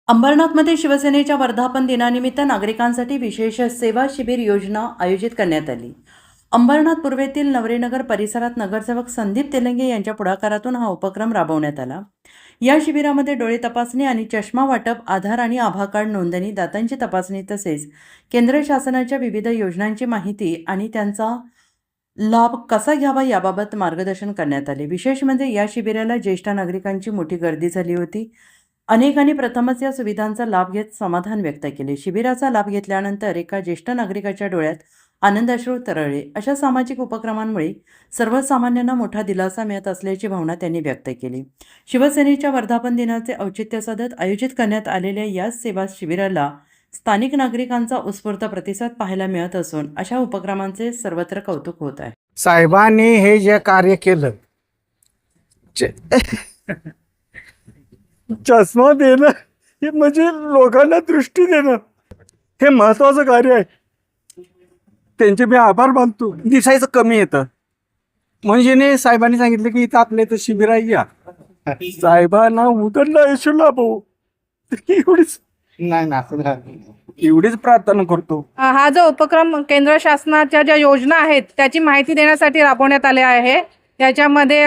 अंबरनाथमध्ये शिवसेनेच्या वर्धापन दिनानिमित्त नागरिकांसाठी विशेष सेवा शिबिर योजना आयोजित करण्यात आली. अंबरनाथ पूर्वेतील नवरेनगर परिसरात नगरसेवक संदीप तेलंगे यांच्या पुढाकारातून हा उपक्रम राबवण्यात आला. या शिबिरामध्ये डोळे तपासणी आणि चष्मा वाटप, आधार आणि आभा कार्ड नोंदणी, दातांची तपासणी तसेच केंद्र शासनाच्या विविध योजनांची माहिती आणि त्यांचा लाभ कसा घ्यावा याबाबत मार्गदर्शन करण्यात आले. विशेष म्हणजे या शिबिराला ज्येष्ठ नागरिकांची मोठी गर्दी झाली होती. अनेकांनी प्रथमच या सुविधांचा लाभ घेत समाधान व्यक्त केले. शिबिराचा लाभ घेतल्यानंतर एका ज्येष्ठ नागरिकाच्या डोळ्यात आनंदाश्रू तरळले. अशा सामाजिक उपक्रमांमुळे सर्वसामान्यांना मोठा दिलासा मिळत असल्याची भावना त्यांनी व्यक्त केली. शिवसेनेच्या वर्धापन दिनाचे औचित्य साधत आयोजित करण्यात आलेल्या या सेवा शिबिराला स्थानिक नागरिकांचा उत्स्फूर्त प्रतिसाद पाहायला मिळत असून अशा उपक्रमांचे सर्वत्र कौतुक होत आहे. साहेबांनी हे जे कार्य केलं, चष्मा देणं हे म्हणजे लोकांना दृष्टी देणं, हे महत्वाचं कार्य आहे. त्यांचे मी आभार मानतो. दिसायचं कमी येतं म्हणजे साहेबांनी सांगितलं की इथं आपल्या इथं शिबिर आहे, या साहेबांना उतरला यशू लाभो. एवढीच एवढीच प्रार्थना करतो. हा जो उपक्रम केंद्र शासनाच्या ज्या योजना आहेत त्याची माहिती देण्यासाठी राबवण्यात आले आहे. त्याच्यामध्ये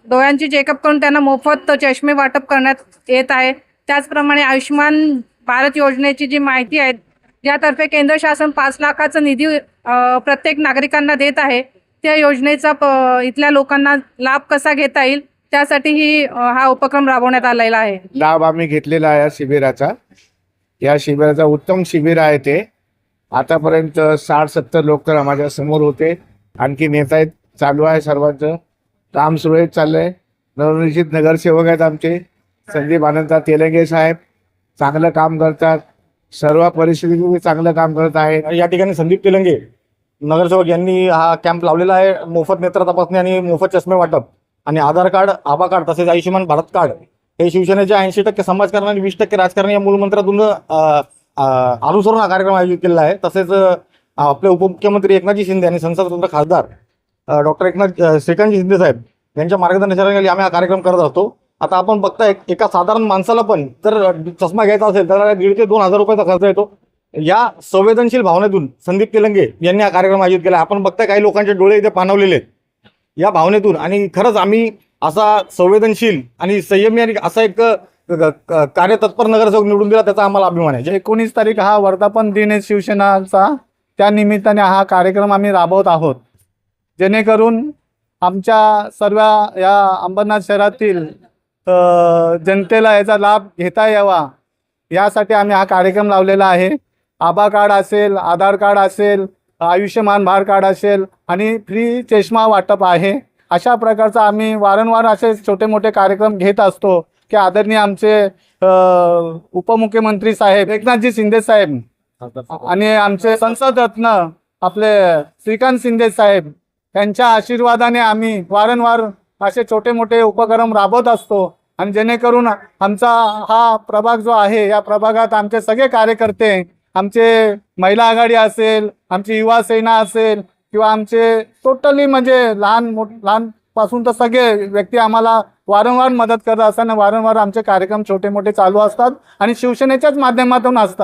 डोळ्यांची चेकअप करून त्यांना मोफत चष्मे वाटप करण्यात येत आहे. त्याचप्रमाणे आयुष्यमान भारत योजनेची जी माहिती आहे, ज्यातर्फे केंद्र शासन 5 लाखाचा निधी प्रत्येक नागरिकांना देत आहे, त्या योजनेचा इथल्या लोकांना लाभ कसा घेता येईल त्यासाठीही हा उपक्रम राबवण्यात आलेला आहे. लाभ आम्ही घेतलेला आहे या शिबिराचा उत्तम शिबिर आहे ते. आतापर्यंत 60-70 लोक तर माझ्या समोर होते, आणखी नेता आहेत. चालू आहे, सर्वांचं काम सुरळीत चाललंय. नवनिर्मित नगरसेवक आहेत आमचे संदीप आनंदराव तेलंगे साहेब, चांगलं काम करतात. सर्व परिस्थितीमध्ये चांगलं काम करत आहेत. या ठिकाणी संदीप तेलंगे नगरसेवक यांनी हा कॅम्प लावलेला आहे. मोफत नेत्र तपासणी आणि मोफत चष्मे वाटप आणि आधार कार्ड, आभा कार्ड तसेच आयुष्यमान भारत कार्ड हे शिवसेनेच्या 80% समाजकारण आणि 20% राजकारण या मूलमंत्रातून अनुसरून हा कार्यक्रम आयोजित केलेला आहे. तसेच आपले उपमुख्यमंत्री एकनाथजी शिंदे आणि संसद स्वतंत्र खासदार डॉक्टर श्रीकांतजी शिंदे साहेब यांच्या मार्गदर्शनाखाली आम्ही हा कार्यक्रम करत असतो. आता आपण बघताय, एका साधारण माणसाला पण जर चष्मा घ्यायचा असेल तर 1,500 ते 2,000 रुपयाचा खर्च येतो. या संवेदनशील भावनेतून संदीप तेलंगे यांनी हा कार्यक्रम आयोजित केला. आपण बघताय काही लोकांचे डोळे इथे पाणवलेले आहेत या भावनेतून, आणि खरंच आम्ही असा संवेदनशील आणि संयमी आणि असा एक कार्यतत्पर नगरसेवक निवडून दिला, त्याचा आम्हाला अभिमान आहे. 19 तारीख हा वर्धापन दिन आहे शिवसेनाचा. त्या निमित्ताने हा कार्यक्रम आम्ही राबवत आहोत, जेणेकरून आमच्या सर्व या अंबरनाथ शहरातील जनतेला याचा लाभ घेता यावा यासाठी आम्ही हा कार्यक्रम लावलेला आहे. आभा कार्ड असेल, आधार कार्ड असेल, आयुष्यमान भारत कार्ड असेल आणि फ्री चष्मा वाटप आहे. अशा प्रकारचा आम्ही वारंवार असे छोटे मोठे कार्यक्रम घेत असतो की आदरणीय आमचे उपमुख्यमंत्री साहेब एकनाथजी शिंदे साहेब आणि आमचे संसद रत्न आपले श्रीकांत शिंदे साहेब यांच्या आशीर्वादाने आम्ही वारंवार असे छोटे मोठे उपक्रम राबवत असतो. आणि जेणेकरून आमचा हा प्रभाग जो आहे, या प्रभागात आमचे सगळे कार्यकर्ते, आमचे महिला आघाडी असेल, आमची युवा सेना असेल किंवा आमचे टोटली म्हणजे लहानपासून तर सगळे व्यक्ती आम्हाला वारंवार मदत करत असताना वारंवार आमचे कार्यक्रम छोटे मोठे चालू असतात आणि शिवसेनेच्याच माध्यमातून असतात.